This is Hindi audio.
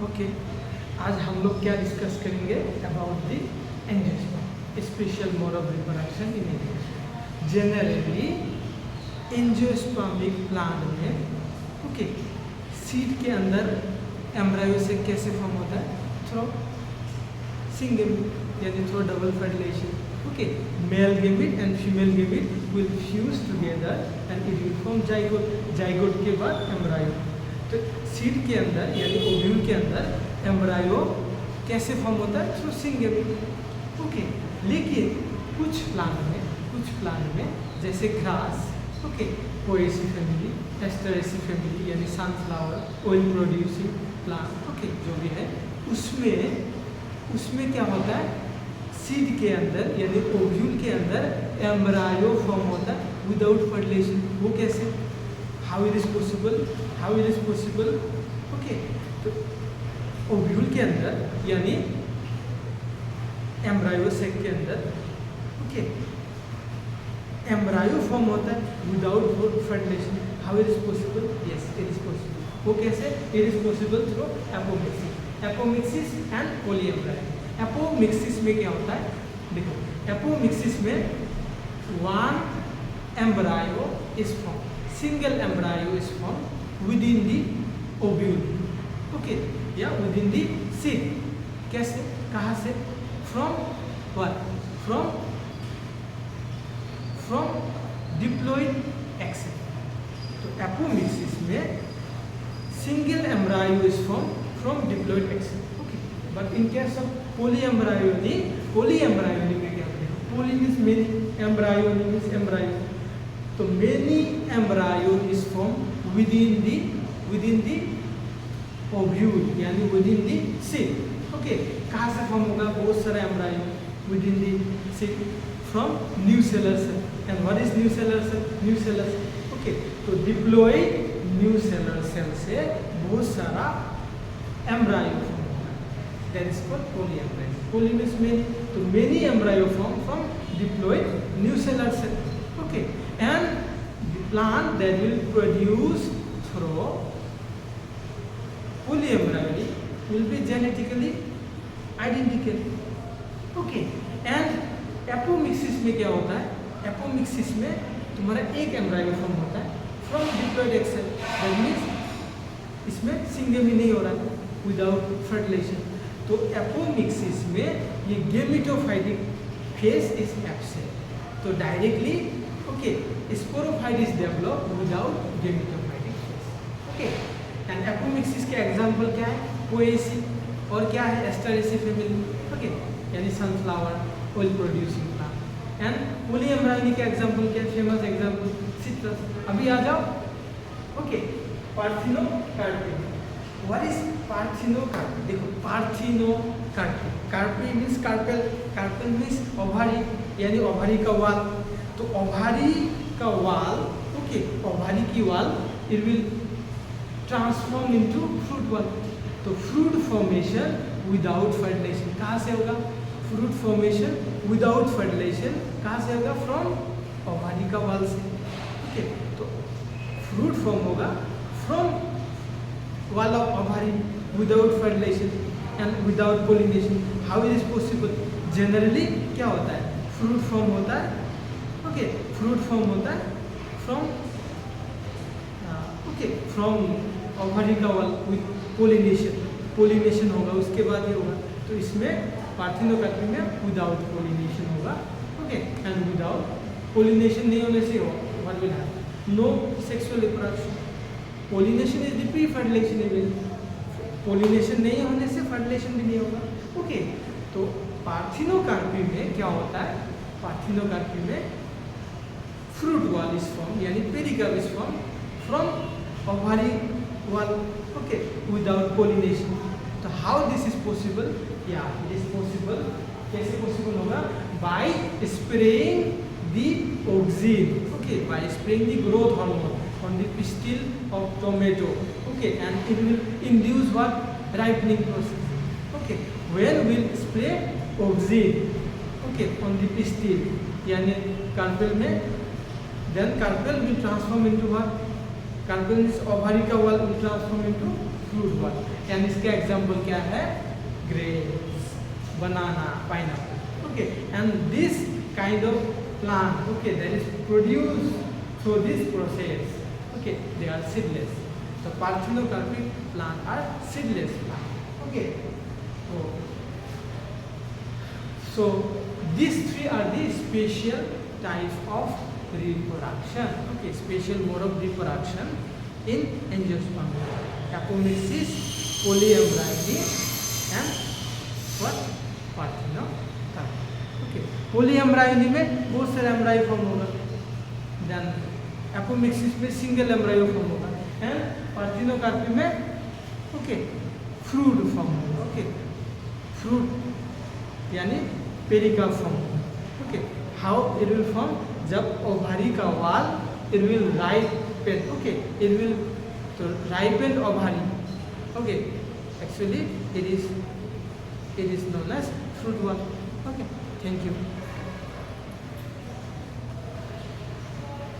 ओके, आज हम लोग क्या डिस्कस करेंगे about the angiosperm, special mode of reproduction in angiosperm. Generally angiospermic plant में ओके सीड के अंदर एम्ब्रायो से कैसे फॉर्म होता है? थ्रू सिंगल यानी through double fertilization. Okay, male gamete and female gamete will fuse together and it will form zygote. Zygote के बाद एम्ब्रायो। तो सीड के अंदर यानी ओव्यूल के अंदर एम्ब्रायो कैसे फॉर्म होता है? Through single. ओके, लेकिन कुछ प्लांट में जैसे grass, okay, Poaceae family, Asteraceae family यानी sunflower, oil producing plant, okay, जो भी है उसमें क्या होता है? सीड के अंदर यानी ओव्यूल के अंदर एम्ब्रायो फॉर्म होता है विदाउट फर्टिलाइजेशन। वो कैसे? How it is possible? Okay, तो ओव्यूल के अंदर यानी एम्ब्रायो सेक के अंदर ओके एम्ब्रायो फॉर्म होता है without fertilization. How it is possible? Yes, it is possible. वो कैसे? It is possible through apomixis and polyembryo. Apomixis में क्या होता है? देखो, एपोमिक्सिस में one embryo is form, single embryo is form within the ovule, okay, या विद इन दी सीड। कैसे? कहाँ से? From what? From diploid egg cell. तो एपोमिक्सिस में single embryo is form from diploid egg cell. Okay, but in case of polyembryony में क्या करेगा? Poly means many, embryony means embryo. तो many embryo is form within the ovule यानी within the seed. Okay, कहाँ से फॉर्म होगा? बहुत सारा embryo within the seed from nucellar cell. And what is nucellar? Okay, तो डिप्लॉइड न्यूसेलर सेल से बहुत सारा एम्ब्रायो फॉर्म होगा, that is called polyembryo. Poly means many, तो many embryo form from diploid nucellar cell. Okay, and the plant that will produce through polyembryony will be genetically identical. Okay, and apomixis में क्या होता है? एपोमिक्सिस में तुम्हारा एक एम्ब्रायो फॉर्म होता है from diploid egg cell. That means इसमें सिंगेमी नहीं हो रहा विदाउट फर्टिलाइजेशन। तो एपोमिक्सिस में ये गेमेटोफाइटिक फेज इज एब्सेंट। तो directly okay sporophyte is develop without gametophytic phase. Okay, and apomixis के एग्जांपल क्या है? पोएसी और क्या है? एस्टरेसी फैमिली, ओके, यानी sunflower, oil producing plant. And polyembryony के एग्जांपल क्या है? Famous example citrus. अभी आ जाओ। Okay, parthenocarpy. What is parthenocarpy? देखो, parthenocarpy, कार्पी means carpel, carpel means ovary यानी ओवारी का वाल। तो ओवारी का वाल, ओके, ओवारी की वाल it will transform into fruit वाल। तो फ्रूट फॉर्मेशन विदाउट फर्टिलाइजेशन कहाँ से होगा? फ्रूट फॉर्मेशन विदाउट फर्टिलाइजेशन कहाँ से होगा? फ्रॉम ओवारी का वाल से। ओके, तो फ्रूट फॉर्म होगा from wall of ovary without fertilization and without pollination. How it is possible? Generally क्या होता है? फ्रूट फॉर्म होता है, ओके, फ्रूट फॉर्म होता है फ्रॉम ओवारी का वाल विद पोलिनेशन होगा, उसके बाद ये होगा। तो इसमें पार्थिनोकार्पी में विदाउट पोलिनेशन होगा, ओके, एंड विदाउट पोलिनेशन नहीं होने से what will happen? No sexual reproduction. Pollination is the pre fertilization event. Pollination नहीं होने से फर्टिलाइजेशन भी नहीं होगा। ओके, तो पार्थिनोकार्पी में क्या होता है? पार्थिनोकार्पी में फ्रूट वाल इज फॉर्म यानी pericarp is form from ovary वाल, ओके, विदाउट पोलिनेशन। तो हाउ दिस इज पॉसिबल? या इट इज पॉसिबल। कैसे पॉसिबल होगा? Bye spraying the auxin, okay, bye spraying the growth hormone on the pistil of tomato, okay, and it will induce what? Ripening process. Okay, when we'll spray oxide, okay, on the pistil यानी कार्पेल में, then carpel will transform into what? Carpel is ovary का wall will transform into fruit वाला, यानी इसका एग्जाम्पल क्या है, grapes, banana, pineapple. Okay, and this kind of plant, okay, that is produced through this process, okay, they are seedless. The parthenocarpic plant are seedless plant. Okay, so these three are the special types of reproduction. Okay, special mode of reproduction in angiosperm: apomixis, polyembryony, and what, parthenocarpy. Okay, polyembryony में बहुत सारे एम्ब्रायो फॉर्म होगा, देन एपोमिक्सिस में सिंगल एम्ब्रायो फॉर्म होगा, एंड पार्थिनोकार्पी में ओके फ्रूट फॉर्म होगा. ओके, फ्रूट यानी पेरिका फॉर्म होगा. Okay, how it will form, जब ओवारी का wall it will ripen. Okay, it will ripen ovary. Okay, actually it is known as fruit wall. Okay, thank you.